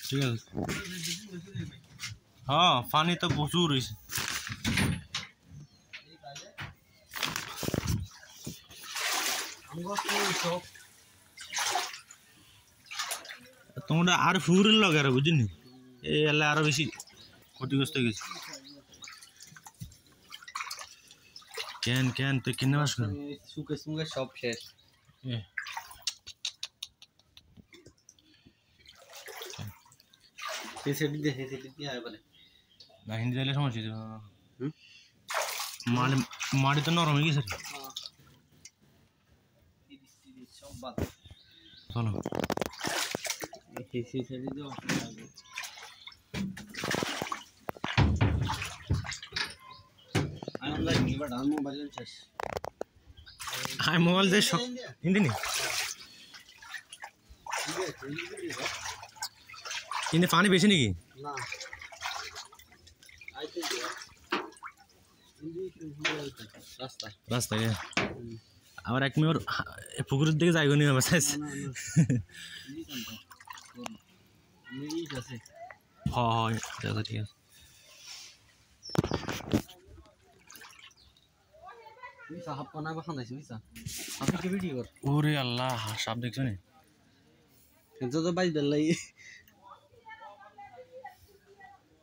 ঠিক আছে হ্যাঁ পানি তো প্রচুর হয়েছে তোমরা আর ফুরের লগে আর বুঝিনি এই এলে আরো বেশি ক্ষতিগ্রস্ত হয়ে গেছে কেন কেন তুই কিনে বাস কর সুকে সুকে সব শেষ সেটি দিয়ে এবারে না হিন্দি দিলে সমস্যা মাটি তো নরম হয়ে গেছে চলো মোবাইল যে হিন্দি নি হিন্দি পানি বেশি নাকি না রাস্তা রাস্তা আবার এক মিনিট পুকুরের দিকে যাইব নি আমার সাইজ হ্যাঁ ঠিক আছে ওরে আল্লাহ সাপ দেখছো নি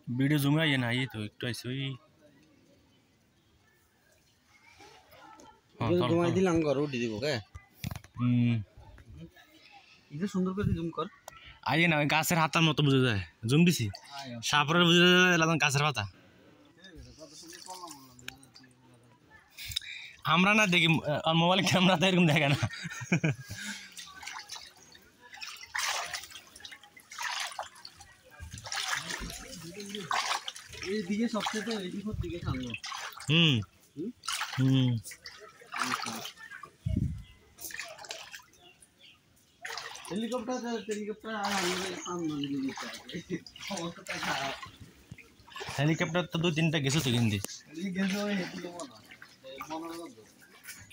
ভিডিও জুমে আইয়ে না আইয়ে তো একটু আইসি ওই দিলাম ঘর উঠে দিব কে সুন্দর করে জুম কর আইয়ে না ওই গাছের হাতার মতো বুঝে যায় জুম দিছি সাপরে বুঝে যায় গাছের পাতা আমরা না দেখি মোবাইল ক্যামেরা তো এরকম দেখে না এইদিকে সবচেয়ে এইদিকে দিকে থাকলো হেলিকপ্টার তো 2-3টা গেছে তো হিন্দি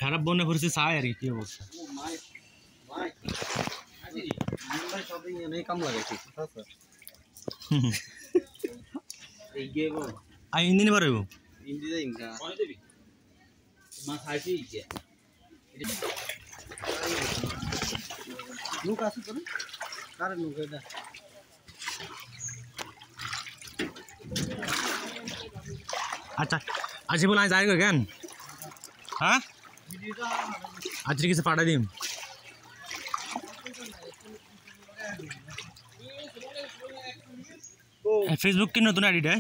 খারাপ বনে পড়ছে চাই আর কি অবস্থা কাম লাগাইছি আই হিন্দি নিবার হইব আচ্ছা আজকে বলে যাই গো কেন হ্যাঁ আজকে কিছু পাঠা দিম ফেসবুক কি নতুন আইডিটা